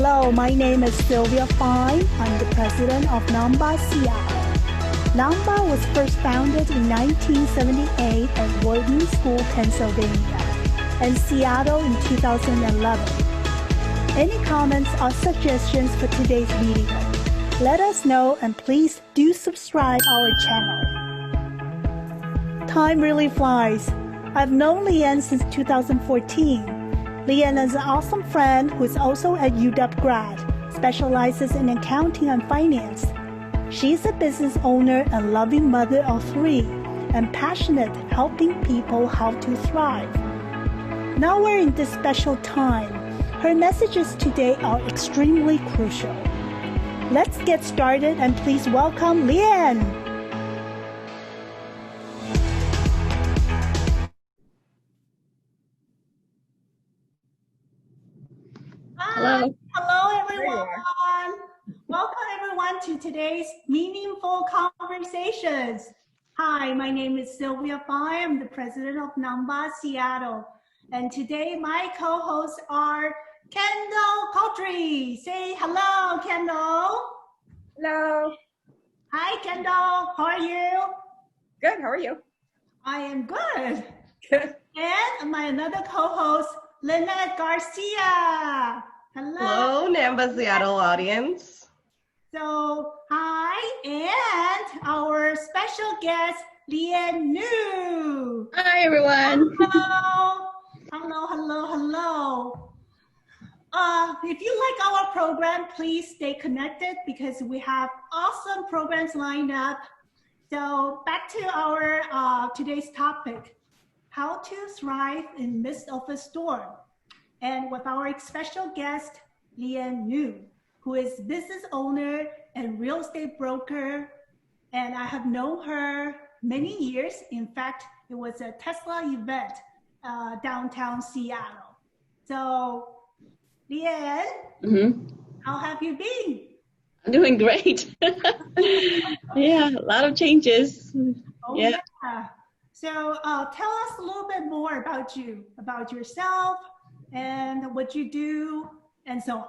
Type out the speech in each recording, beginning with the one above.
Hello, my name is Sylvia Fine. I'm the president of NAWMBA Seattle. NAWMBA was first founded in 1978 at Lien Ngu, Pennsylvania, and Seattle in 2011. Any comments or suggestions for today's video? Let us know, and please do subscribe our channel. Time really flies. I've known Lien since 2014. Lien is an awesome friend who is also a UW grad, specializes in accounting and finance. She's a business owner and loving mother of 3, and passionate helping people how to thrive. Now we're in this special time. Her messages today are extremely crucial. Let's get started, and please welcome Lien. Hello. Hello, everyone. Welcome, everyone, to today's Meaningful Conversations. Hi, my name is Sylvia Fine. I'm the president of NAWMBA Seattle. And today, my co-hosts are Kendall Cowdrey. Say hello, Kendall. Hello. Hi, Kendall. How are you? Good. How are you? I am good. Good. And my another co-host, Lynette Garcia. Hello. Hello, NAWMBA Seattle audience. So, hi, and our special guest, Lien Ngu. Hi, everyone. Hello. If you like our program, please stay connected because we have awesome programs lined up. So, back to our today's topic, how to thrive in midst of a storm. And with our special guest, Lien Ngu, who is business owner and real estate broker. And I have known her many years. In fact, it was a Tesla event downtown Seattle. So, Lien, how have you been? I'm doing great. Yeah, a lot of changes. Oh, yeah. So tell us a little bit more about you, about yourself, and what you do, and so on.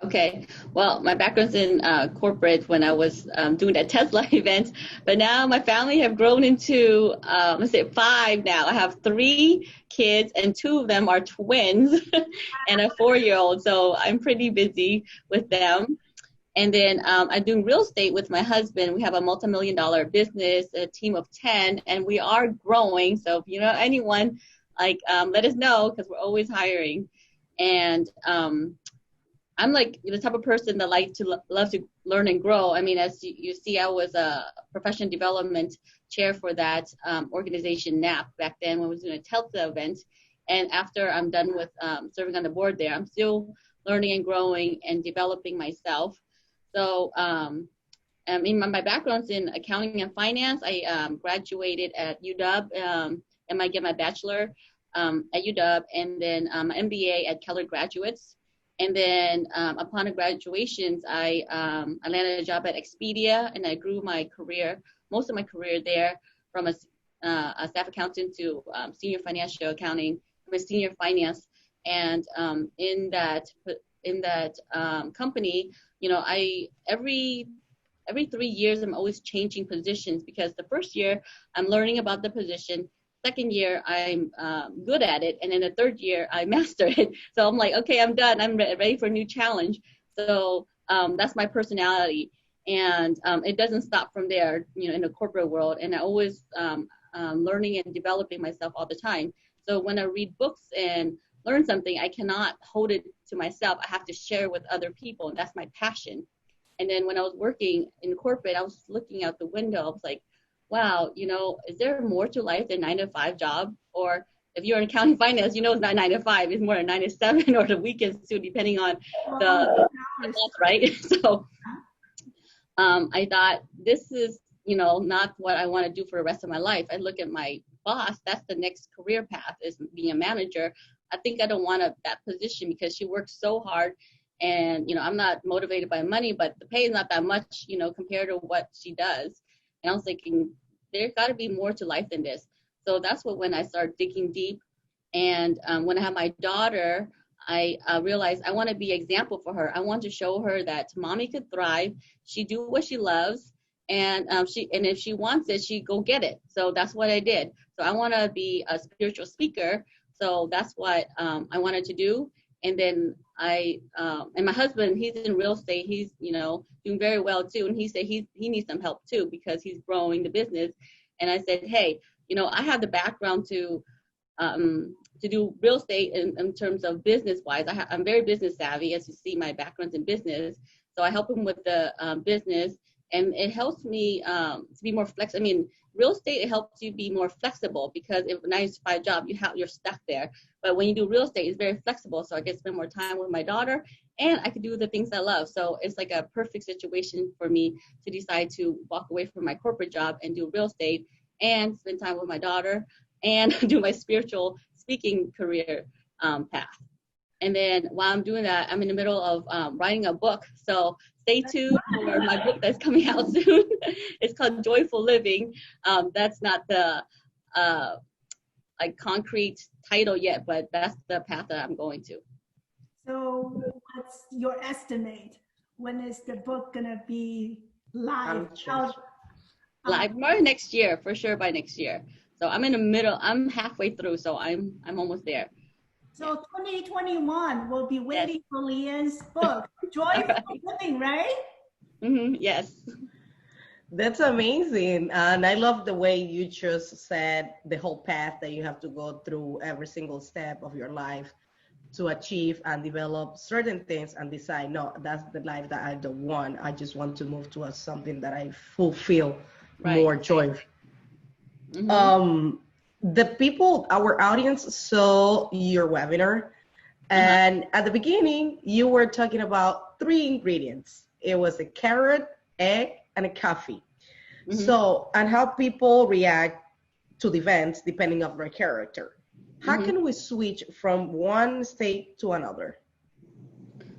Okay. Well, my background's in corporate when I was doing that Tesla event, but now my family have grown into, let's say 5 now. I have 3 kids, and 2 of them are twins and a 4-year-old. So I'm pretty busy with them. And then I'm doing real estate with my husband. We have a multi-million-dollar business, a team of 10, and we are growing. So if you know anyone, let us know because we're always hiring. And I'm like the type of person that love to learn and grow. I mean, as you see, I was a professional development chair for that organization, NAP, back then when we was doing a Tesla event. And after I'm done with serving on the board there, I'm still learning and growing and developing myself. So I mean, my background's in accounting and finance. I graduated at UW and I get my bachelor at UW, and then my MBA at Keller Graduates. And then upon graduations, I landed a job at Expedia, and I grew my career, most of my career there, from a staff accountant to senior financial accounting, senior finance. And in that company, you know, every 3 years I'm always changing positions, because the first year I'm learning about the position. Second year, I'm good at it. And then the third year, I mastered it. So I'm like, okay, I'm done. I'm ready for a new challenge. So that's my personality. And it doesn't stop from there, you know, in the corporate world. And I always learning and developing myself all the time. So when I read books and learn something, I cannot hold it to myself. I have to share with other people. And that's my passion. And then when I was working in corporate, I was looking out the window. I was like, wow, you know, is there more to life than 9-to-5 job? Or if you're in accounting finance, you know, it's not 9 to 5, it's more than 9 to 7 or the weekends too, depending on the month, right? So I thought, this is, you know, not what I want to do for the rest of my life. I look at my boss, that's the next career path, is being a manager. I think I don't want that position because she works so hard. And, you know, I'm not motivated by money, but the pay is not that much, you know, compared to what she does. And I was thinking, there's got to be more to life than this. So that's when I started digging deep. And when I had my daughter, I realized I want to be an example for her. I want to show her that mommy could thrive. She do what she loves, and if she wants it, she go get it. So that's what I did. So I want to be a spiritual speaker. So that's what I wanted to do. And then and my husband, he's in real estate. He's doing very well too. And he said he needs some help too because he's growing the business. And I said, hey, I have the background to do real estate in terms of business wise. I'm very business savvy, as you see my background's in business. So I help him with the business, and it helps me to be more flexible. I mean, real estate, it helps you be more flexible because if a 9-to-5 job, you're stuck there. But when you do real estate, it's very flexible. So I get to spend more time with my daughter, and I can do the things I love. So it's like a perfect situation for me to decide to walk away from my corporate job and do real estate and spend time with my daughter and do my spiritual speaking career path. And then while I'm doing that, I'm in the middle of writing a book. So stay tuned for my book that's coming out soon. It's called Joyful Living. That's not the concrete title yet, but that's the path that I'm going to. So what's your estimate? When is the book gonna be live? Live more next year, for sure, by next year. So I'm in the middle. I'm halfway through, so I'm almost there. So 2021, we'll be waiting for Lien's book, Joyful Living, right? Mm-hmm, yes. That's amazing. And I love the way you just said the whole path that you have to go through every single step of your life to achieve and develop certain things and decide, no, that's the life that I don't want. I just want to move towards something that I fulfill more joy. Mm-hmm. The people, our audience, saw your webinar, and at the beginning you were talking about 3 ingredients. It was a carrot, egg, and a coffee. Mm-hmm. So, and how people react to the events depending on their character. How can we switch from one state to another?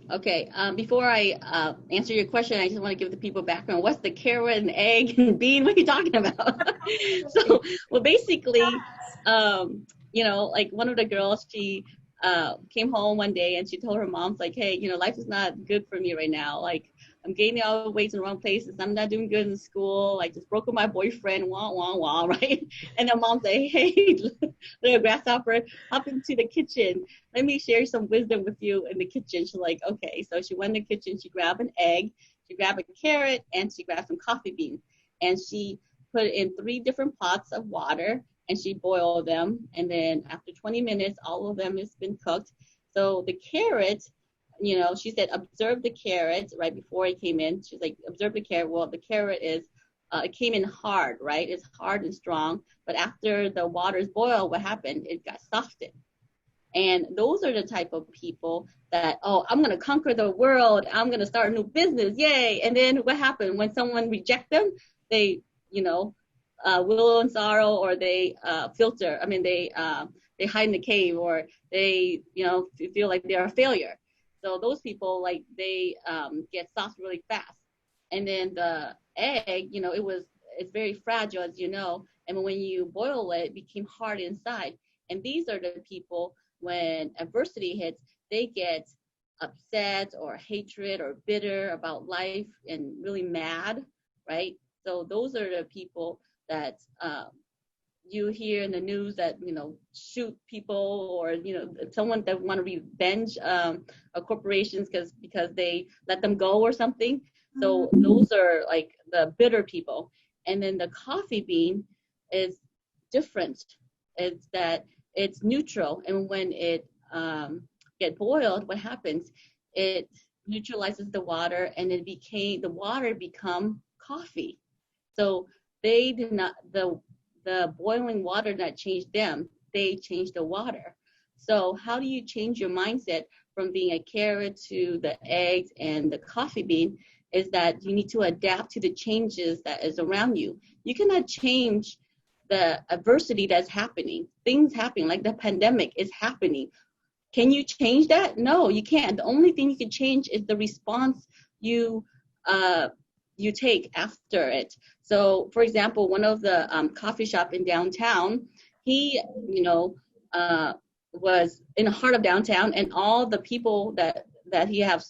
Okay, before I answer your question, I just want to give the people background. What's the carrot and egg and bean? What are you talking about? So, well, basically, like one of the girls, she came home one day and she told her mom, like, hey, life is not good for me right now. Like, I'm gaining all the weight in the wrong places. I'm not doing good in school. Like, just broke with my boyfriend, wah, wah, wah, right? And the mom said, hey, little grasshopper, hop into the kitchen. Let me share some wisdom with you in the kitchen. She's like, okay. So she went in the kitchen. She grabbed an egg. She grabbed a carrot. And she grabbed some coffee beans. And she put in 3 different pots of water. And she boiled them. And then after 20 minutes, all of them has been cooked. So the carrot, she said, observe the carrot right before it came in. She's like, observe the carrot. Well, the carrot is, it came in hard, right? It's hard and strong. But after the water's boiled, what happened? It got softened. And those are the type of people that, oh, I'm going to conquer the world. I'm going to start a new business. Yay. And then what happened? When someone rejects them, they, willow and sorrow, or they filter. I mean, they hide in the cave, or they, feel like they're a failure. So those people, like, they get soft really fast. And then the egg, it's very fragile, as you know. And when you boil it, it became hard inside. And these are the people, when adversity hits, they get upset or hatred or bitter about life and really mad, right? So those are the people that you hear in the news that, shoot people, or, someone that want to revenge corporations because they let them go or something. So those are like the bitter people. And then the coffee bean is different. It's that it's neutral. And when it get boiled, what happens? It neutralizes the water, and the water become coffee. So they did not, the boiling water did not change them, they changed the water. So how do you change your mindset from being a carrot to the eggs and the coffee bean? Is that you need to adapt to the changes that is around you. You cannot change the adversity that's happening. Things happening, like the pandemic is happening. Can you change that? No, you can't. The only thing you can change is the response you take after it. So, for example, one of the coffee shop in downtown, he, was in the heart of downtown, and all the people that he have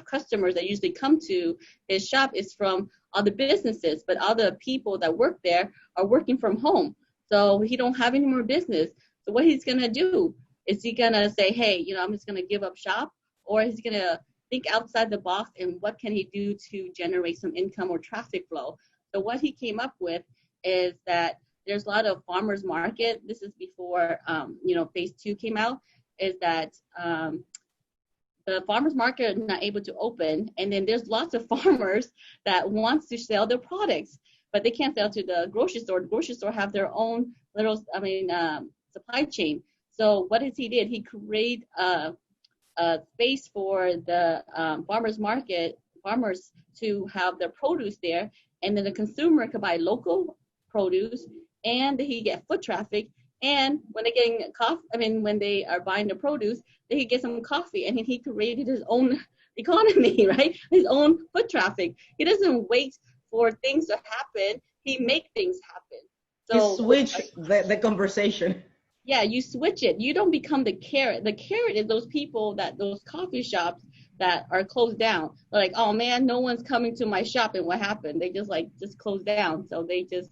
customers that usually come to his shop is from other businesses, but other people that work there are working from home. So he don't have any more business. So what he's gonna do, is he gonna say, hey, I'm just gonna give up shop, or he's gonna think outside the box and what can he do to generate some income or traffic flow? So what he came up with is that there's a lot of farmers market. This is before, phase 2 came out, is that the farmers market are not able to open. And then there's lots of farmers that wants to sell their products, but they can't sell to the grocery store. The grocery store have their own little, supply chain. So what he did, he created a space for the farmers to have their produce there. And then the consumer could buy local produce, and he get foot traffic. And when they're getting when they are buying the produce, they could get some coffee. And he created his own economy, right? His own foot traffic. He doesn't wait for things to happen. He make things happen. So you switch the conversation. Yeah, you switch it. You don't become the carrot. The carrot is those people those coffee shops that are closed down. They're like, oh man, no one's coming to my shop. And what happened? They just closed down. So they just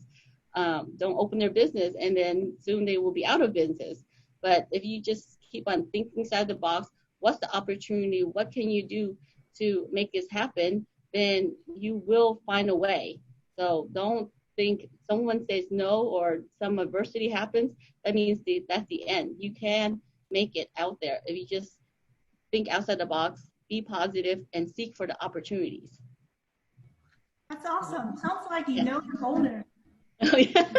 don't open their business, and then soon they will be out of business. But if you just keep on thinking inside the box, what's the opportunity? What can you do to make this happen? Then you will find a way. So don't think someone says no or some adversity happens, that means that's the end. You can make it out there if you just think outside the box, be positive, and seek for the opportunities. That's awesome. Sounds like you know the owner. Oh, yeah.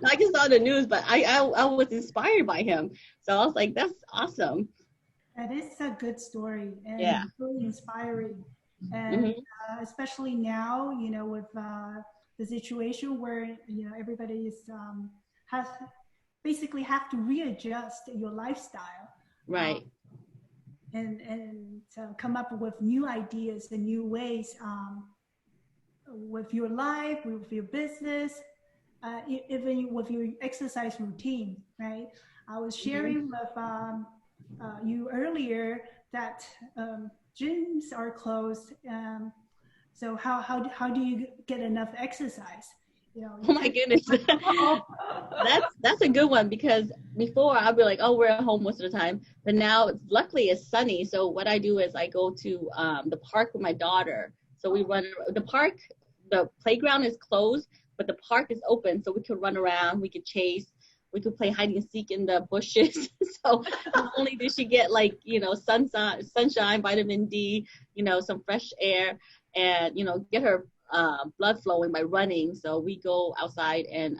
I just saw the news, but I was inspired by him. So I was like, that's awesome. That is a good story and really inspiring. And especially now, with the situation where, everybody is basically have to readjust your lifestyle. Right. And come up with new ideas and new ways with your life, with your business, even with your exercise routine, right? I was sharing with you earlier that gyms are closed. So how do you get enough exercise? Oh my goodness. That's a good one, because before I'd be like, oh, we're at home most of the time. But now, luckily, it's sunny. So what I do is I go to the park with my daughter. So we run the park. The playground is closed, but the park is open. So we could run around. We could chase. We could play hide and seek in the bushes. So not only did she get sunshine, vitamin D, some fresh air, and get her blood flowing by running. So we go outside and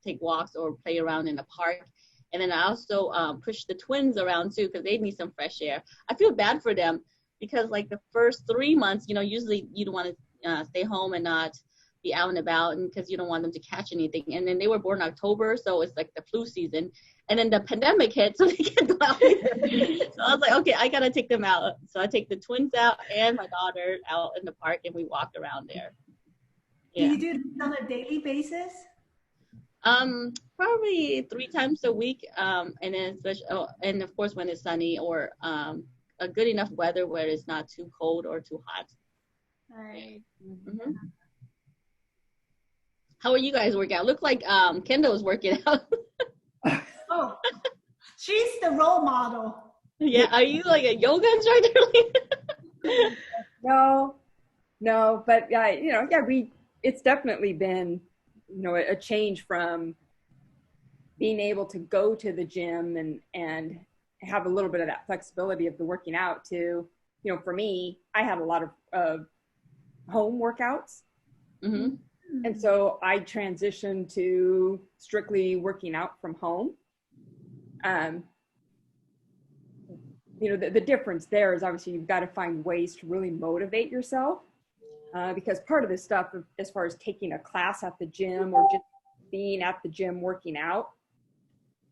take walks or play around in the park. And then I also push the twins around too, because they need some fresh air. I feel bad for them because the first 3 months, usually you don't want to stay home and not be out and about, and because you don't want them to catch anything. And then they were born in October, so it's like the flu season. And then the pandemic hit, so they can't go out. So I was like, okay, I gotta take them out. So I take the twins out and my daughter out in the park, and we walk around there. Yeah. Do you do this on a daily basis? Probably 3 times a week. And then and of course when it's sunny or a good enough weather where it's not too cold or too hot. Right. Mm-hmm. How are you guys working out? Look like Kendall is working out. Oh, she's the role model. Yeah, are you like a yoga instructor? No, but it's definitely been, a change from being able to go to the gym and have a little bit of that flexibility of the working out to, for me, I had a lot of home workouts. Mm-hmm. And so I transitioned to strictly working out from home. The difference there is obviously you've got to find ways to really motivate yourself, because part of this stuff, as far as taking a class at the gym or just being at the gym working out,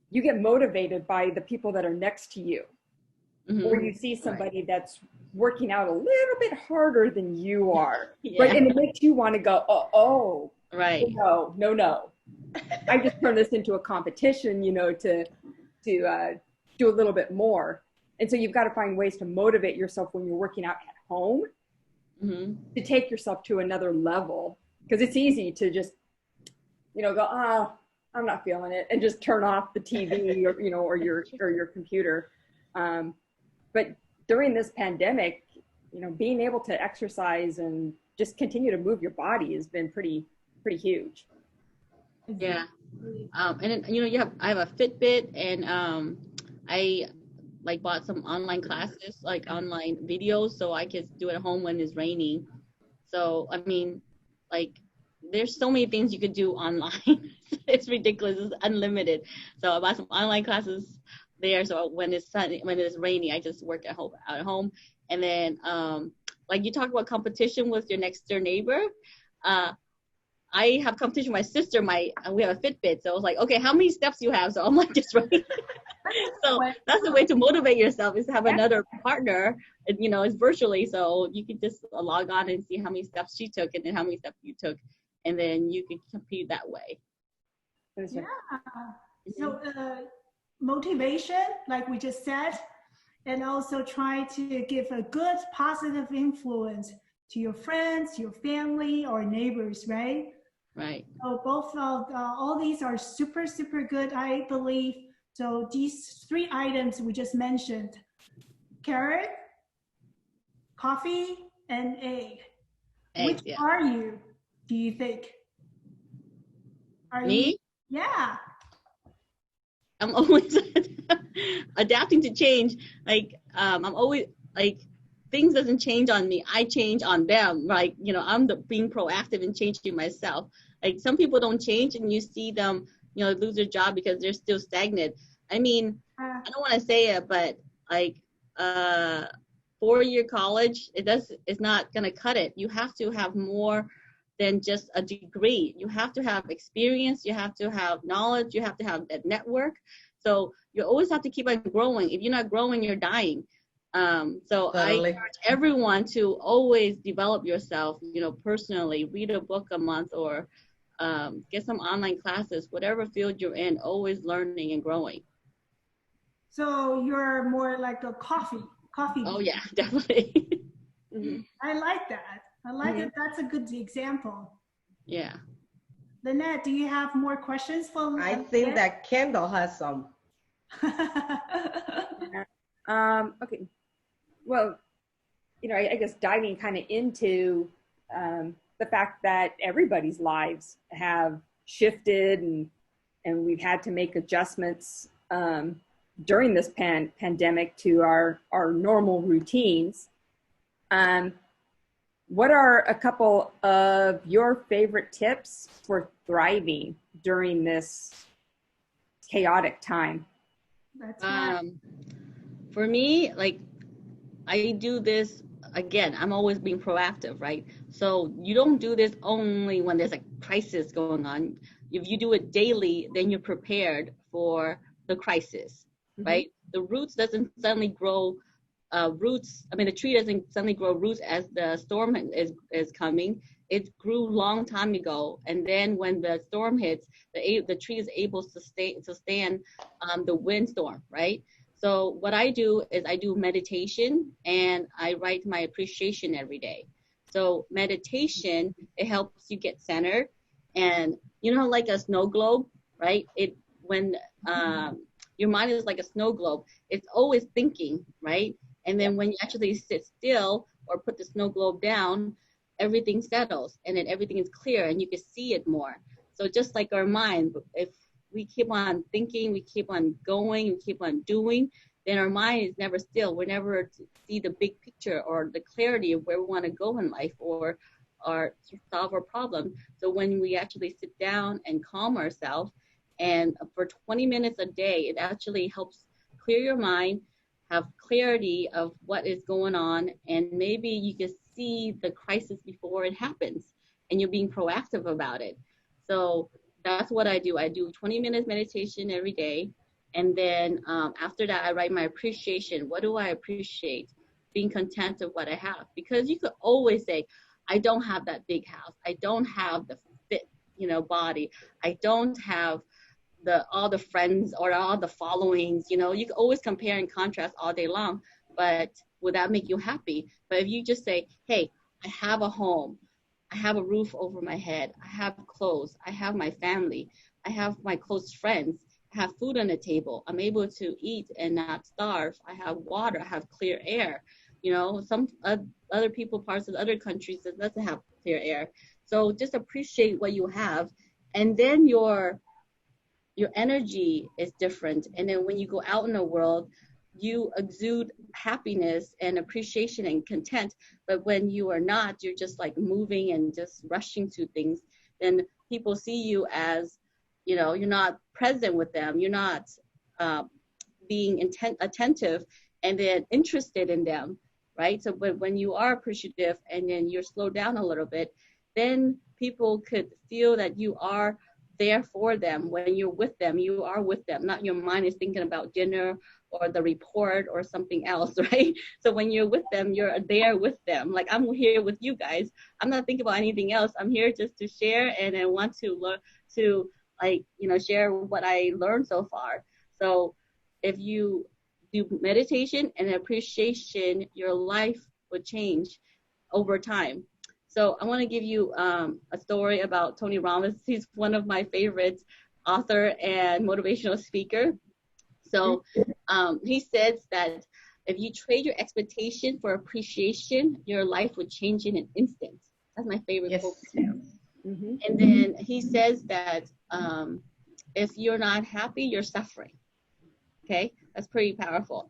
you get motivated by the people that are next to you. Mm-hmm. Or you see somebody that's working out a little bit harder than you are, right? And it makes you want to go, oh, right? No. I just turn this into a competition, to do a little bit more. And so you've got to find ways to motivate yourself when you're working out at home to take yourself to another level. Because it's easy to just, go, I'm not feeling it, and just turn off the TV or your computer. But during this pandemic, being able to exercise and just continue to move your body has been pretty huge. Yeah. And then, I have a Fitbit, and I bought some online classes, like online videos, so I can do it at home when it's raining. So, I mean, there's so many things you could do online. It's ridiculous. It's unlimited. So I bought some online classes there. So when it's sunny, when it's rainy, I just work out at home. And then, you talk about competition with your next door neighbor. I have competition with my sister. We have a Fitbit. So I was like, okay, how many steps do you have? So I'm like, just right. So that's the way to motivate yourself, is to have another partner. And, it's virtually. So you can just log on and see how many steps she took and then how many steps you took. And then you can compete that way. Yeah. So motivation, like we just said, and also try to give a good positive influence to your friends, your family, or neighbors, right? Right. So both of all these are super, super good, I believe. So these 3 items we just mentioned: carrot, coffee, and egg. Which are you, do you think? Are Me? Yeah. I'm always adapting to change. I'm always things doesn't change on me. I change on them. I'm being proactive and changing myself. Some people don't change, and you see them, lose their job because they're still stagnant. I mean, I don't want to say it, but 4-year college, it's not going to cut it. You have to have more than just a degree. You have to have experience. You have to have knowledge. You have to have that network. So you always have to keep on growing. If you're not growing, you're dying. So I encourage everyone to always develop yourself, personally. Read a book a month, or get some online classes, whatever field you're in, always learning and growing. So you're more like a coffee. Oh yeah, definitely. I like that. I like it. That's a good example. Yeah. Lynette, do you have more questions for I think that Kendall has some. Okay. Well, I guess diving kind of into the fact that everybody's lives have shifted, and we've had to make adjustments during this pandemic to our normal routines. What are a couple of your favorite tips for thriving during this chaotic time? That's right. For me, I do this, again, I'm always being proactive, right? So you don't do this only when there's a crisis going on. If you do it daily, then you're prepared for the crisis, right? The roots doesn't suddenly grow the tree doesn't suddenly grow roots as the storm is coming. It grew long time ago, and then when the storm hits, the tree is able to stand the windstorm, right? So what I do is I do meditation, and I write my appreciation every day. So meditation, it helps you get centered, and like a snow globe, right? When your mind is like a snow globe, it's always thinking, right? And then when you actually sit still or put the snow globe down, everything settles, and then everything is clear, and you can see it more. So just like our mind, if we keep on thinking, we keep on going, we keep on doing, then our mind is never still. We're never to see the big picture or the clarity of where we want to go in life, or solve our problem. So when we actually sit down and calm ourselves, and for 20 minutes a day, it actually helps clear your mind, have clarity of what is going on, and maybe you can see the crisis before it happens, and you're being proactive about it. So that's what I do. I do 20 minutes meditation every day, and then after that, I write my appreciation. What do I appreciate? Being content of what I have, because you could always say, I don't have that big house. I don't have the fit, body. I don't have all the friends or all the followings. You know, you can always compare and contrast all day long, but would that make you happy? But if you just say, hey, I have a home, I have a roof over my head, I have clothes, I have my family, I have my close friends, I have food on the table, I'm able to eat and not starve, I have water, I have clear air. You know, some other people, parts of other countries that doesn't have clear air. So just appreciate what you have, and then your energy is different. And then when you go out in the world, you exude happiness and appreciation and content. But when you are not, you're just like moving and just rushing to things, then people see you as, you know, you're not present with them. You're not being attentive and then interested in them, right? So but when you are appreciative and then you're slowed down a little bit, then people could feel that you are there for them. When you're with them, you are with them, not your mind is thinking about dinner or the report or something else, right? So when you're with them, you're there with them. Like I'm here with you guys. I'm not thinking about anything else. I'm here just to share, and I want to learn to, like, you know, share what I learned so far. So if you do meditation and appreciation, your life will change over time. So I want to give you a story about Tony Robbins. He's one of my favorites, author and motivational speaker. So he says that if you trade your expectation for appreciation, your life would change in an instant. That's my favorite quote. Mm-hmm. And then he says that if you're not happy, you're suffering. Okay, that's pretty powerful.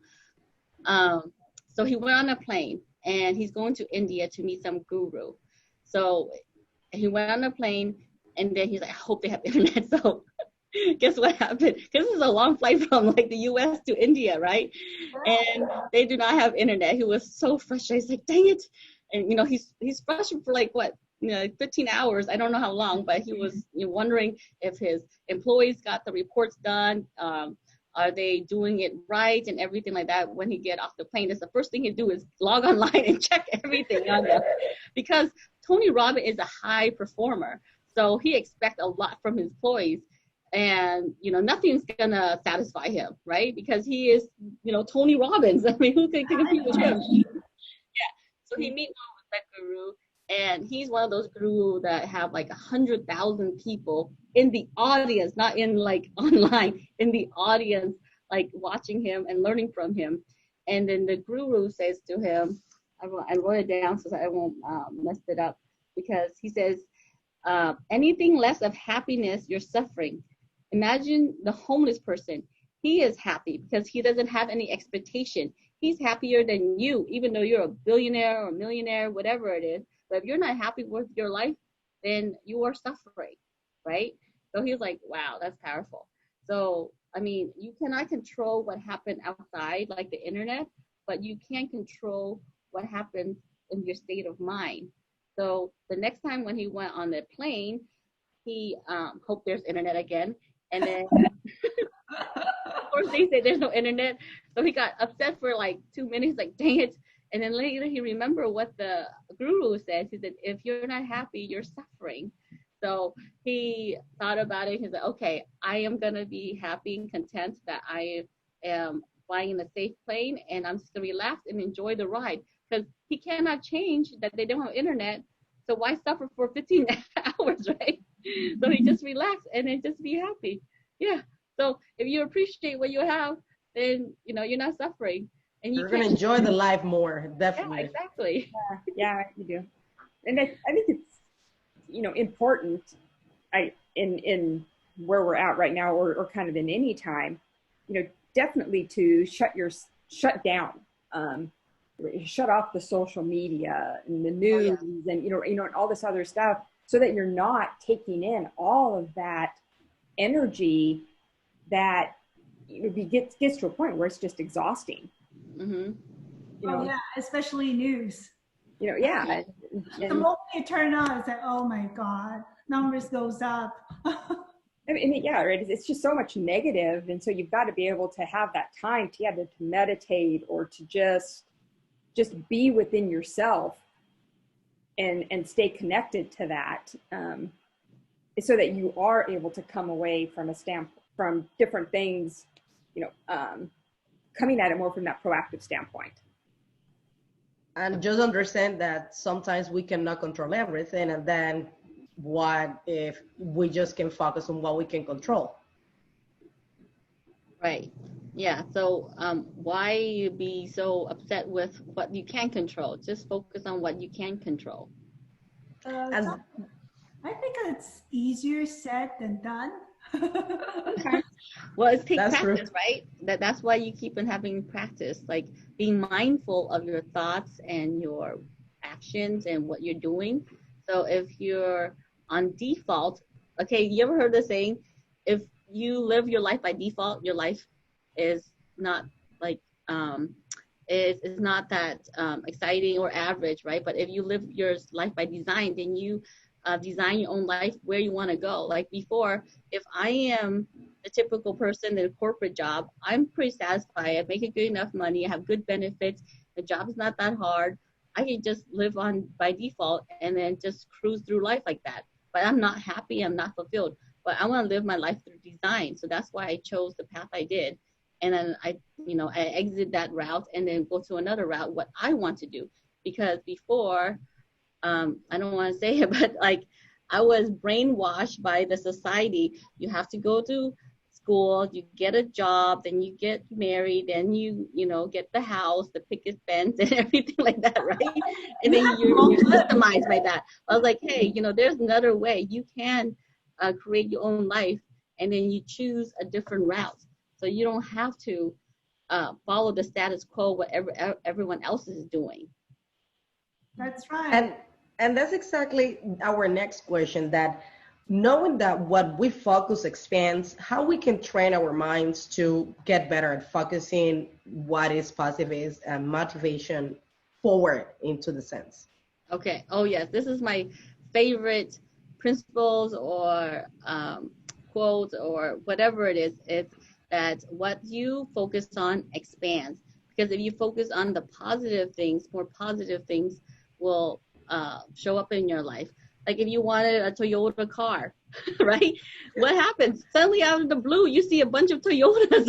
So he went on a plane, and he's going to India to meet some guru. So he went on a plane, and then he's like, I hope they have internet. So guess what happened? Because this is a long flight from like the US to India, right? And they do not have internet. He was so frustrated. He's like, dang it. And, you know, he's frustrated for like, what, you know, 15 hours. I don't know how long, but he was, you know, wondering if his employees got the reports done. Are they doing it right and everything like that? When he get off the plane, that's the first thing he do is log online and check everything on there. Because Tony Robbins is a high performer. So he expects a lot from his employees. And, you know, nothing's going to satisfy him, right? Because he is, you know, Tony Robbins. I mean, who can compete with him? Yeah. So he meets with that guru, and he's one of those gurus that have like 100,000 people in the audience, not in like online, in the audience, like watching him and learning from him. And then the guru says to him, I wrote it down so that I won't mess it up, because he says, anything less of happiness, you're suffering. Imagine the homeless person. He is happy because he doesn't have any expectation. He's happier than you, even though you're a billionaire or millionaire, whatever it is. But if you're not happy with your life, then you are suffering, right? So he was like, wow, that's powerful. So, I mean, you cannot control what happened outside, like the internet, but you can control what happens in your state of mind. So the next time when he went on the plane, he hoped there's internet again. And then, of course, they said there's no internet. So he got upset for like 2 minutes, like, dang it. And then later he remembered what the guru said. He said, if you're not happy, you're suffering. So he thought about it. He's like, okay, I am going to be happy and content that I am flying in a safe plane, and I'm just going to relax and enjoy the ride. Because he cannot change that they don't have internet. So why suffer for 15 hours, right? So he just relaxed and then just be happy. Yeah. So if you appreciate what you have, then, you know, you're not suffering. And you're going to enjoy the life more, definitely. Yeah, exactly. Yeah, you do. And I think it's, you know, important in where we're at right now, or kind of in any time, you know, definitely to shut down, shut off the social media and the news and, you know, and all this other stuff, so that you're not taking in all of that energy that, you know, gets to a point where it's just exhausting. Mm-hmm. You know, yeah, especially news. You know, yeah. The moment you turn on, it's like, oh my God, numbers goes up. I mean, yeah, right. It's just so much negative, and so you've got to be able to have that time to meditate, or to just be within yourself and stay connected to that, so that you are able to come away from a from different things, coming at it more from that proactive standpoint. And just understand that sometimes we cannot control everything, and then what if we just can focus on what we can control? Right. Yeah. So why you be so upset with what you can control? Just focus on what you can control. And I think it's easier said than done. Okay. Well, it's take That's practice, true. right? That's why you keep on having practice, like being mindful of your thoughts and your actions and what you're doing. So if you're on default, okay, you ever heard the saying, if you live your life by default, your life is not like is not that exciting or average, right? But if you live your life by design, then you design your own life where you want to go. Like before, if I am the typical person in a corporate job, I'm pretty satisfied. I make good enough money. I have good benefits. The job is not that hard. I can just live on by default and then just cruise through life like that. But I'm not happy. I'm not fulfilled. But I want to live my life through design. So that's why I chose the path I did. And then I exit that route and then go to another route, what I want to do. Because before, I don't want to say it, but like I was brainwashed by the society. You have to go to school, you get a job, then you get married, then you get the house, the picket fence, and everything like that, right? And then you're systemized by that. I was like, hey, there's another way. You can create your own life, and then you choose a different route. So you don't have to follow the status quo, whatever everyone else is doing. That's right. And that's exactly our next question, that knowing that what we focus expands, how we can train our minds to get better at focusing what is positive and motivation forward into the sense. Okay. Oh, yes. This is my favorite principles or quotes or whatever it is. It's that what you focus on expands. Because if you focus on the positive things, more positive things will show up in your life. Like if you wanted a Toyota car, right? What happens? Suddenly out of the blue, you see a bunch of Toyotas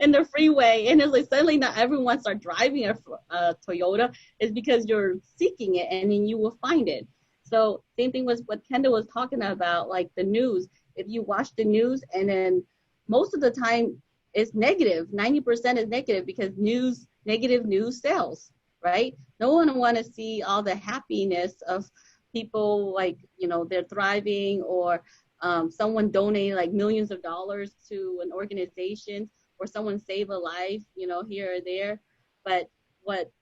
in the freeway. And it's like suddenly not everyone start driving a Toyota. It's because you're seeking it and then you will find it. So same thing was what Kendall was talking about, like the news. If you watch the news and then most of the time it's negative, 90% is negative because negative news sells, right? No one want to see all the happiness of people, like, they're thriving, or someone donated like millions of dollars to an organization, or someone save a life, here or there. But what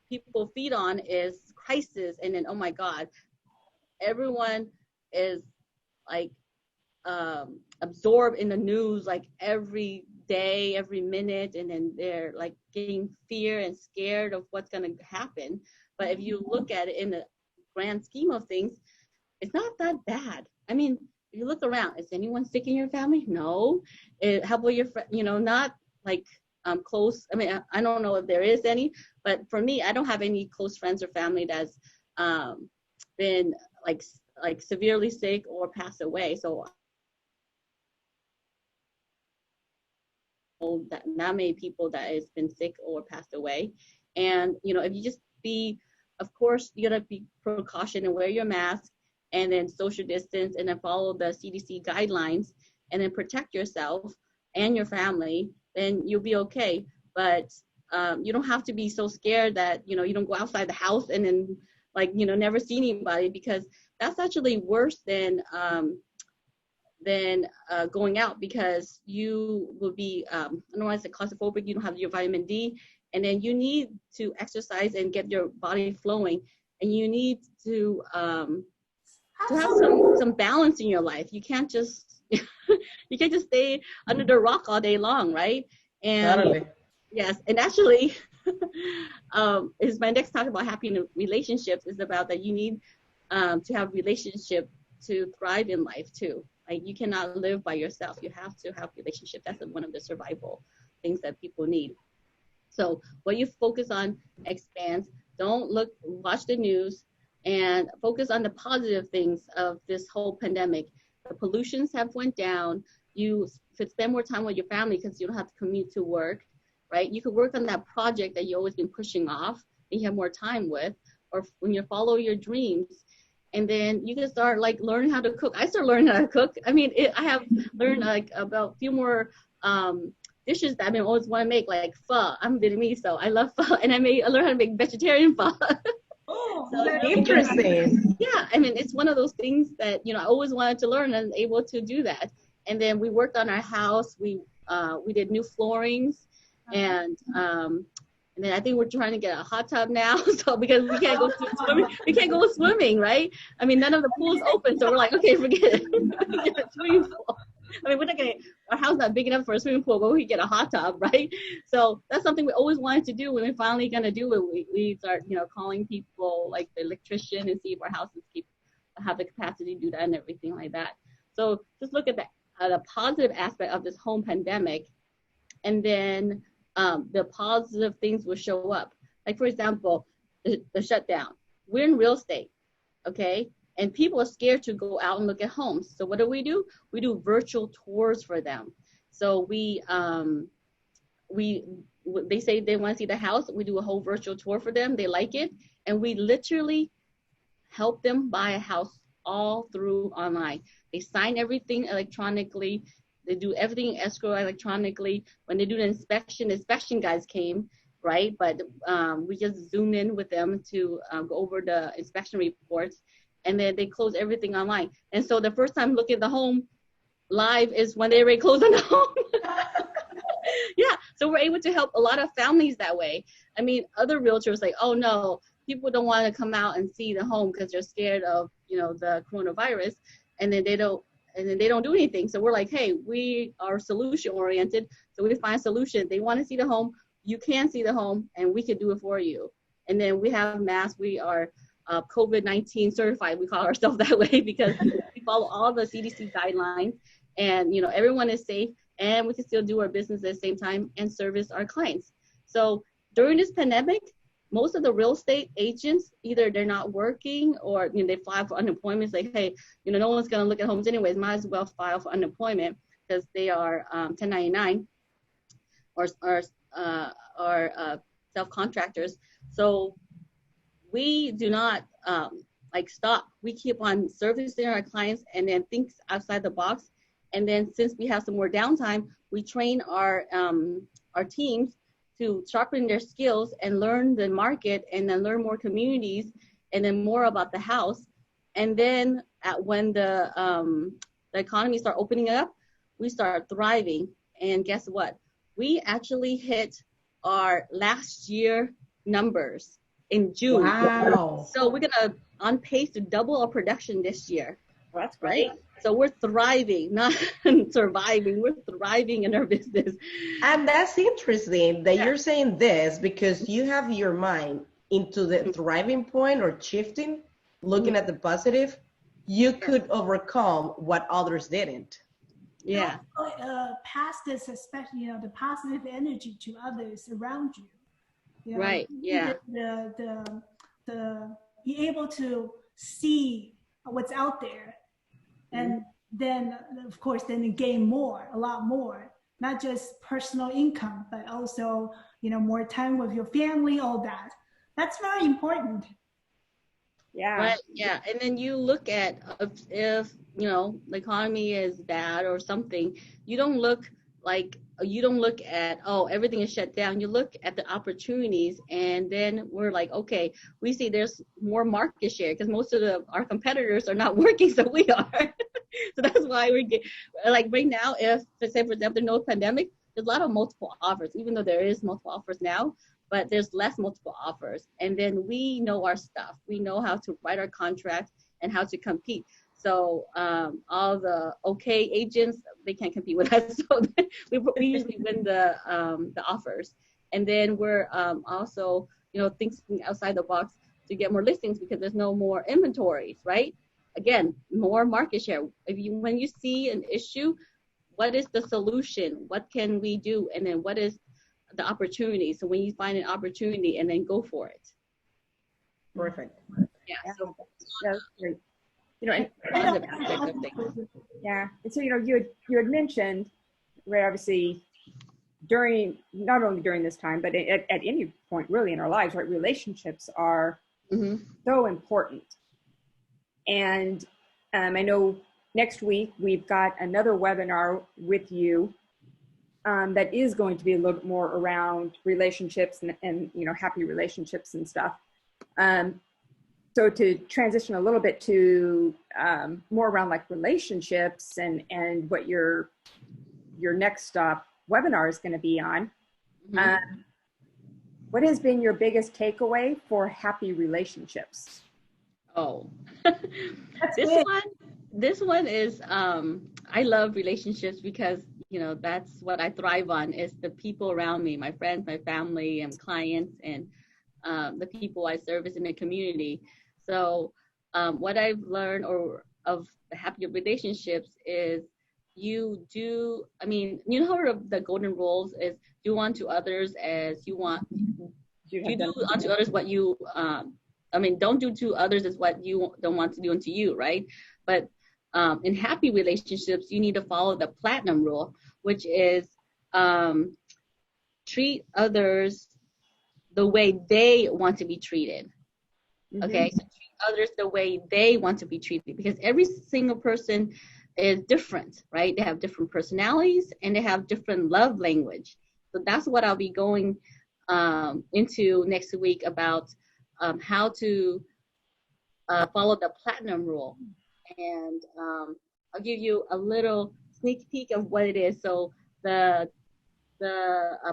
people feed on is crisis. And then, oh my God, everyone is like absorbed in the news, like every day, every minute, and then they're like getting fear and scared of what's going to happen. But if you look at it in the grand scheme of things, it's not that bad. I mean, if you look around, is anyone sick in your family? No. How about your friend? Not like close. I mean, I don't know if there is any, but for me, I don't have any close friends or family that's been like severely sick or passed away. So that not many people that has been sick or passed away. And if you just of course you gotta be precaution and wear your mask and then social distance and then follow the CDC guidelines and then protect yourself and your family, then you'll be okay. But you don't have to be so scared that you don't go outside the house and then never see anybody, because that's actually worse than going out, because you will be, I don't want to say claustrophobic, you don't have your vitamin D, and then you need to exercise and get your body flowing, and you need to have some balance in your life. You can't just stay under the rock all day long, right? And totally. Yes, and actually, is my next talk about happy relationships is about that you need to have relationship to thrive in life too. Like you cannot live by yourself. You have to have relationship. That's one of the survival things that people need. So what you focus on expands. Don't watch the news, and focus on the positive things of this whole pandemic. the pollutions have went down. You could spend more time with your family because you don't have to commute to work, right? You could work on that project that you've always been pushing off and you have more time with, or when you follow your dreams. And then you can start like learning how to cook. I started learning how to cook. I mean, I have learned like about a few more dishes that I've been always want to make, like pho. I'm Vietnamese, so I love pho, and I learned how to make vegetarian pho. Oh, So, interesting. Yeah, I mean, it's one of those things that, you know, I always wanted to learn and able to do that. And then we worked on our house. We did new floorings, and then I think we're trying to get a hot tub now. So because we can't go swimming, right? I mean, none of the pools open, so we're like, okay, forget it. Get a swimming pool. I mean, our house is not big enough for a swimming pool, but we get a hot tub, right? So that's something we always wanted to do. When we're finally gonna do it, we start, you know, calling people like the electrician and see if our houses have the capacity to do that and everything like that. So just look at the positive aspect of this home pandemic, and then the positive things will show up. Like, for example, the shutdown. We're in real estate, okay? And people are scared to go out and look at homes. So what do? We do virtual tours for them. So they say they want to see the house. We do a whole virtual tour for them. They like it. And we literally help them buy a house all through online. They sign everything electronically. They do everything escrow electronically. When they do the inspection guys came, right? But we just zoom in with them to go over the inspection reports, and then they close everything online. And so the first time looking at the home live is when they already closed on the home. Yeah, so we're able to help a lot of families that way. I mean, other realtors like, oh no, people don't want to come out and see the home because they're scared of, you know, the coronavirus, and then they don't do anything. So we're like, hey, we are solution oriented. So we find a solution. They want to see the home. You can see the home, and we can do it for you. And then we have masks. We are COVID-19 certified. We call ourselves that way because we follow all the CDC guidelines, and, you know, everyone is safe, and we can still do our business at the same time and service our clients. So during this pandemic, most of the real estate agents, either they're not working, or, you know, they file for unemployment. It's like, hey, you know, no one's going to look at homes anyways. Might as well file for unemployment because they are 1099 or self-contractors. So we do not stop. We keep on servicing our clients and then think outside the box. And then since we have some more downtime, we train our teams to sharpen their skills and learn the market, and then learn more communities, and then more about the house. And then when the economy start opening up, we start thriving. And guess what? We actually hit our last year numbers in June. Wow. So we're gonna on pace to double our production this year. Well, that's great. Right? So we're thriving, not surviving. We're thriving in our business. And that's interesting that you're saying this, because you have your mind into the thriving point or shifting, looking at the positive. You could overcome what others didn't. Yeah. Pass this, especially, you know, the positive energy to others around you. You know, right. Yeah. The be able to see what's out there, and then of course then gain a lot more, not just personal income, but also, you know, more time with your family, all that. That's very important. Yeah. Right. Yeah. And then you look at if you know the economy is bad or something, you don't look at, oh, everything is shut down. You look at the opportunities, and then we're like, okay, we see there's more market share because most of our competitors are not working, so we are. So that's why we get, like, right now, if, let's say, for example, no pandemic, there's a lot of multiple offers, even though there is multiple offers now, but there's less multiple offers. And then we know our stuff. We know how to write our contracts and how to compete. So all the okay agents, they can't compete with us. So we usually win the offers. And then we're also, you know, thinking outside the box to get more listings because there's no more inventories, right? Again, more market share. When you see an issue, what is the solution? What can we do? And then what is the opportunity? So when you find an opportunity, and then go for it. Perfect. Yeah. Yeah, that's great. and positive aspect of things. yeah. And so, you had mentioned, right, obviously not only during this time, but at any point really in our lives, right, relationships are so important. And I know next week we've got another webinar with you that is going to be a little bit more around relationships and happy relationships and stuff. So to transition a little bit to more around like relationships and what your next webinar is going to be on, what has been your biggest takeaway for happy relationships? Oh, this one is, I love relationships because, that's what I thrive on, is the people around me, my friends, my family, and clients, and the people I service in the community. So what I've learned of the happy relationships is you do the golden rules is do unto others as you want. You do unto others what you, don't do to others as what you don't want to do unto you, right? But in happy relationships, you need to follow the platinum rule, which is treat others the way they want to be treated. Okay, so treat others the way they want to be treated, because every single person is different, right? They have different personalities and they have different love language. So that's what I'll be going into next week about how to follow the platinum rule. And I'll give you a little sneak peek of what it is. So the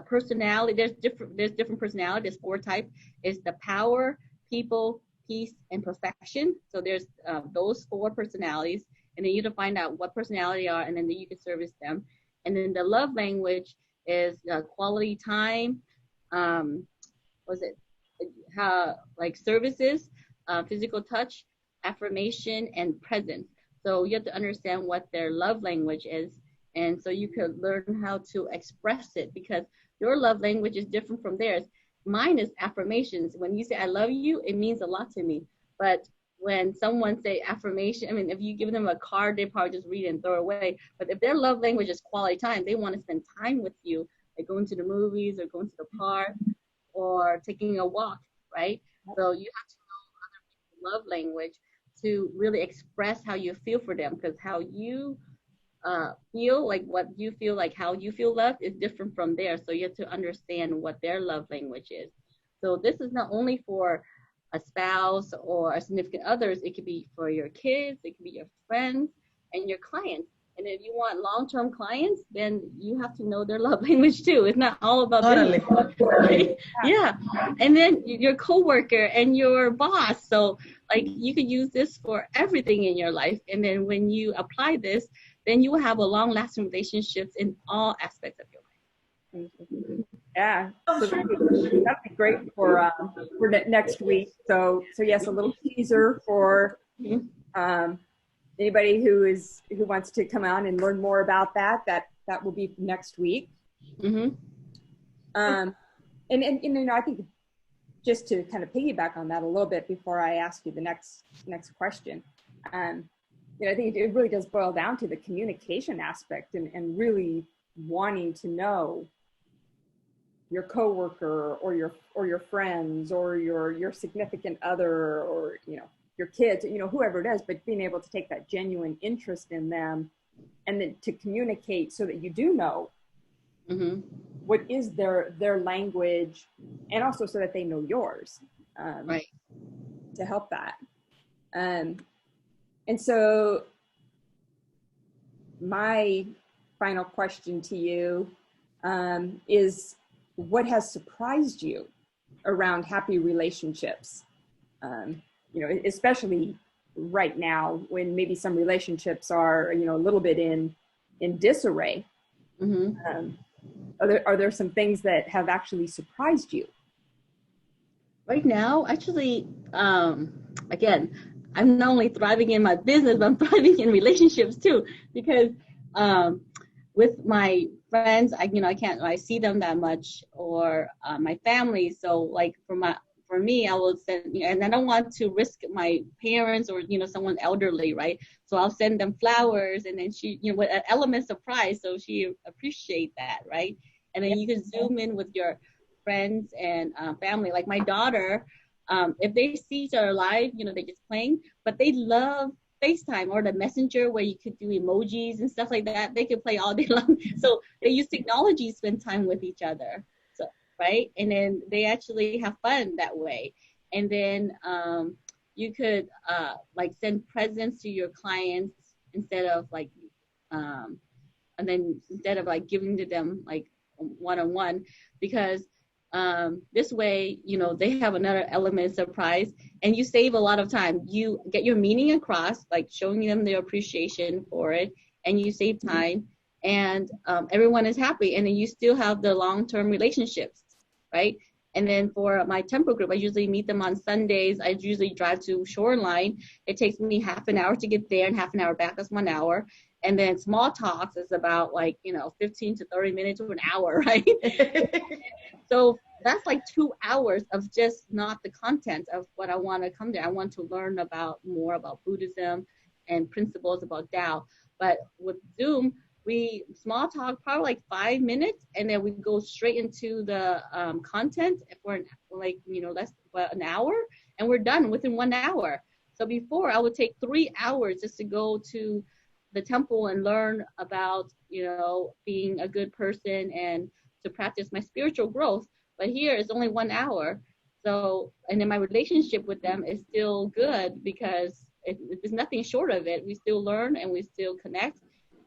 personality, there's different personality. There's 4 types. It's the power, people, peace, and perfection. So there's those 4 personalities, and then you have to find out what personality are, and then you can service them. And then the love language is quality time. Services, physical touch, affirmation, and presence. So you have to understand what their love language is, and so you could learn how to express it, because your love language is different from theirs. Mine is affirmations. When you say I love you, it means a lot to me. But when someone say affirmation, if you give them a card, they probably just read it and throw it away. But if their love language is quality time, they want to spend time with you, like going to the movies or going to the park or taking a walk, right? So you have to know other people's love language to really express how you feel for them, because how you feel, like what you feel, like how you feel loved is different from theirs. So you have to understand what their love language is. So this is not only for a spouse or a significant others, it could be for your kids, it could be your friends and your clients. And if you want long-term clients, then you have to know their love language too. It's not all about totally. Right? Yeah. And then your coworker and your boss. So like you could use this for everything in your life. And then when you apply this, then you will have a long-lasting relationships in all aspects of your life. Yeah, so that'd be great for next week. So yes, a little teaser for anybody who wants to come on and learn more about that will be next week. And I think just to kind of piggyback on that a little bit before I ask you the next question, I think it really does boil down to the communication aspect and really wanting to know your coworker or your friends or your significant other or your kids, whoever it is, but being able to take that genuine interest in them and then to communicate so that you do know what is their language, and also so that they know yours, right, to help that. And so my final question to you is, what has surprised you around happy relationships? Especially right now when maybe some relationships are, a little bit in disarray. Are there some things that have actually surprised you? Right now, actually, again, I'm not only thriving in my business, but I'm thriving in relationships too, because with my friends, I can't see them that much, or my family. So like for me, I will send, and I don't want to risk my parents or, someone elderly, right? So I'll send them flowers, and then she, with an element surprise, so she appreciate that, right? And then you can zoom in with your friends and family. Like my daughter, if they see each other live, they're just playing, but they love FaceTime or the Messenger where you could do emojis and stuff like that. They could play all day long. So they use technology to spend time with each other. So, right? And then they actually have fun that way. And then you could like send presents to your clients instead of like, and then instead of like giving to them like one-on-one, because this way, they have another element of surprise, and you save a lot of time. You get your meaning across, like showing them their appreciation for it, and you save time, and everyone is happy, and then you still have the long-term relationships, right? And then for my temple group, I usually meet them on Sundays. I usually drive to Shoreline. It takes me half an hour to get there and half an hour back. That's 1 hour. And then small talks is about 15 to 30 minutes or an hour, right? So that's like 2 hours of just not the content of what I want to come to. I want to learn more about Buddhism and principles about Tao. But with Zoom, we small talk probably like 5 minutes, and then we go straight into the content for less about an hour, and we're done within 1 hour. So before, I would take 3 hours just to go to the temple and learn about being a good person and to practice my spiritual growth. But here it's only 1 hour. So, and then my relationship with them is still good because there's nothing short of it. We still learn and we still connect,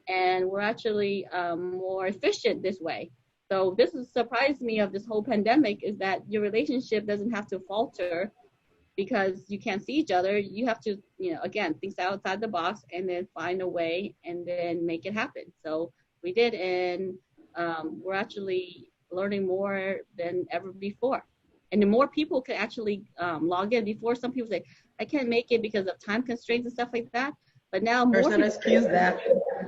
and we're actually more efficient this way. So this has surprised me of this whole pandemic, is that your relationship doesn't have to falter because you can't see each other. You have to, again, think outside the box and then find a way and then make it happen. So we did, and we're actually learning more than ever before. And the more people can actually log in. Before, some people say, I can't make it because of time constraints and stuff like that. But now more people, excuse that.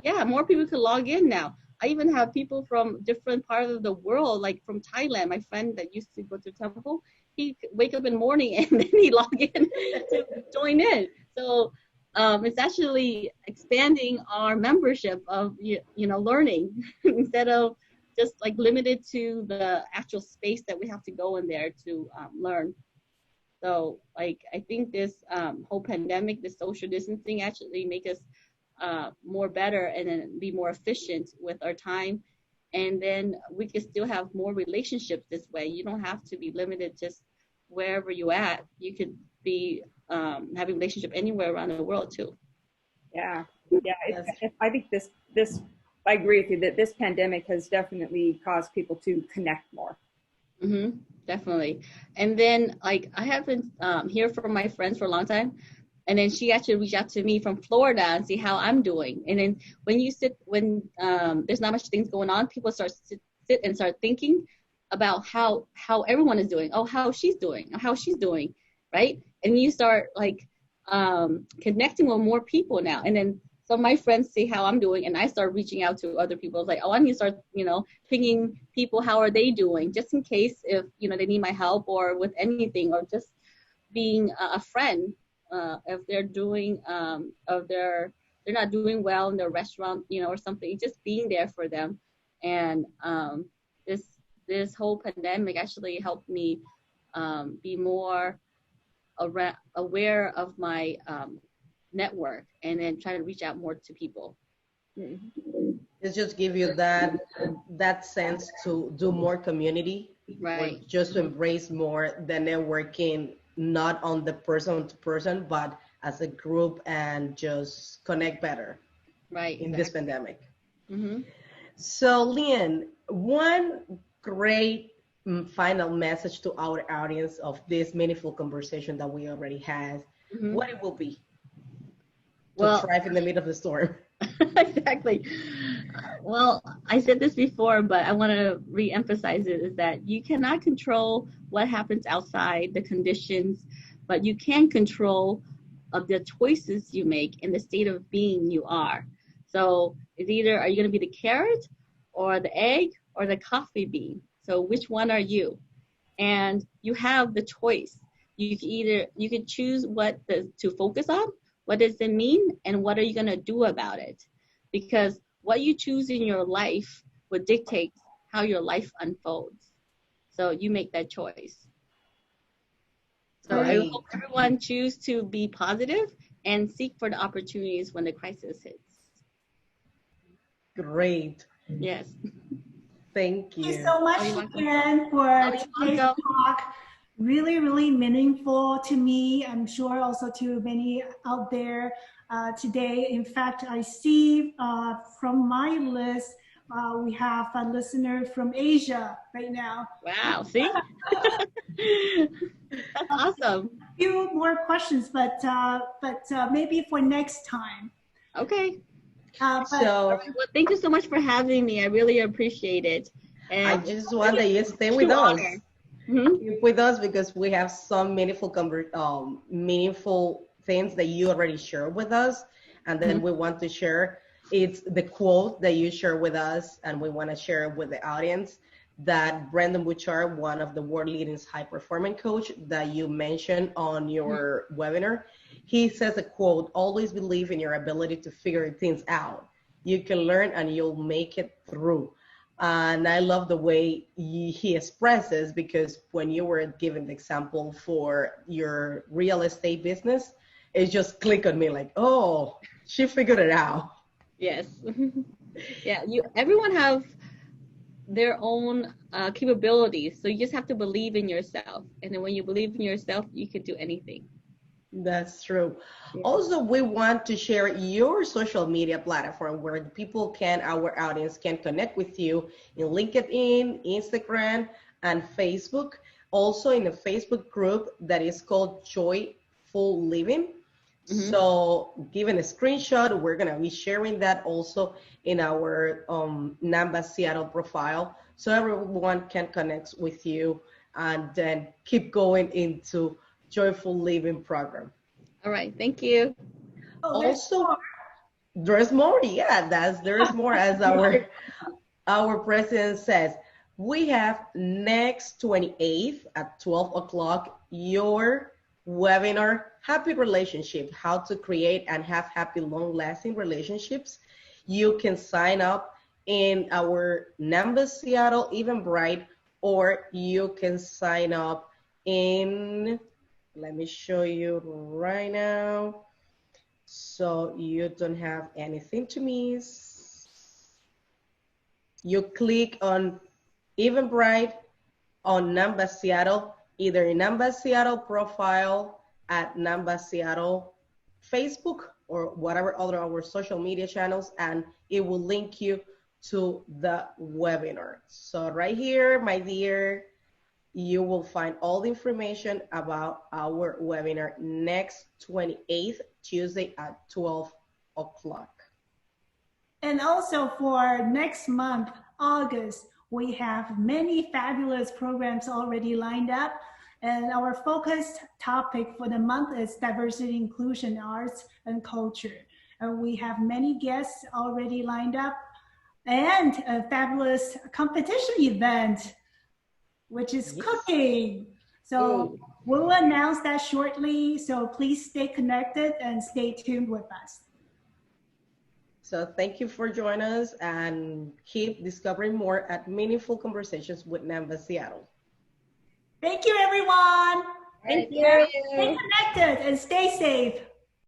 Yeah, more people can log in now. I even have people from different parts of the world, like from Thailand. My friend that used to go to temple, he wake up in the morning and then he log in to join in. So it's actually expanding our membership of learning instead of just like limited to the actual space that we have to go in there to learn. So like I think this whole pandemic, the social distancing actually make us more better and then be more efficient with our time. And then we can still have more relationships this way. You don't have to be limited just wherever you at. You could be having a relationship anywhere around the world too. Yeah. I think this I agree with you that this pandemic has definitely caused people to connect more. Mm-hmm, definitely. And then like I haven't heard from my friends for a long time. And then she actually reached out to me from Florida and see how I'm doing. And then when there's not much things going on, people start sit and start thinking about how everyone is doing. Oh, how she's doing, right? And you start like connecting with more people now. And then some of my friends see how I'm doing, and I start reaching out to other people. It's like, oh, I need to start, pinging people. How are they doing? Just in case if they need my help or with anything, or just being a friend. If they're doing, they're not doing well in their restaurant, or something, just being there for them. And this whole pandemic actually helped me be more aware of my network, and then try to reach out more to people. It just give you that sense to do more community, right? Just to embrace more the networking, not on the person to person, but as a group, and just connect better, right? In this pandemic. Mm-hmm. So, Lien, one great final message to our audience of this meaningful conversation that we already had, what it will be to thrive in the middle of the storm. Exactly. Well, I said this before, but I want to re-emphasize it, is that you cannot control what happens outside, the conditions, but you can control of the choices you make and the state of being you are. So it's either, are you going to be the carrot or the egg or the coffee bean? So which one are you? And you have the choice. you can choose to focus on, what does it mean, and what are you going to do about it? Because what you choose in your life will dictate how your life unfolds. So you make that choice. So I hope everyone choose to be positive and seek for the opportunities when the crisis hits. Great. Yes. Thank you. Thank you so much, Lien, for today's talk. Really, really meaningful to me. I'm sure also to many out there today. In fact, I see from my list, we have a listener from Asia right now. Wow, see? That's awesome. A few more questions, but maybe for next time. Okay. Well, thank you so much for having me. I really appreciate it. And I just want that you stay with us. With us, because we have some meaningful things that you already shared with us, and then we want to share. It's the quote that you share with us, and we want to share with the audience that Brendon Bouchard, one of the world leading high performing coach that you mentioned on your webinar, he says a quote: always believe in your ability to figure things out. You can learn and you'll make it through. And I love the way he expresses, because when you were giving the example for your real estate business, it just clicked on me like, oh, she figured it out. Yes. Yeah, everyone have their own capabilities. So you just have to believe in yourself. And then when you believe in yourself, you can do anything. That's true. Yeah. Also, we want to share your social media platform where people our audience can connect with you in LinkedIn, Instagram, and Facebook. Also in a Facebook group that is called Joyful Living. So given a screenshot, we're going to be sharing that also in our NAWMBA Seattle profile, so everyone can connect with you and then keep going into Joyful Living program. All right, thank you. Also, there's more. Yeah, there's more, as our president says. We have next 28th at 12 o'clock your webinar, Happy Relationship, how to create and have happy, long-lasting relationships. You can sign up in our NAWMBA Seattle Eventbrite, or you can sign up in, let me show you right now, so you don't have anything to miss. You click on Eventbrite on NAWMBA Seattle, either in NAWMBA Seattle profile, at NAWMBA Seattle Facebook, or whatever other our social media channels, and it will link you to the webinar. So right here, my dear, you will find all the information about our webinar next 28th, Tuesday at 12 o'clock. And also for next month, August, we have many fabulous programs already lined up. And our focused topic for the month is diversity, inclusion, arts, and culture. And we have many guests already lined up, and a fabulous competition event, which is cooking. So we'll announce that shortly. So please stay connected and stay tuned with us. So thank you for joining us, and keep discovering more at Meaningful Conversations with NAWMBA Seattle. Thank you, everyone. Thank you. Stay connected and stay safe.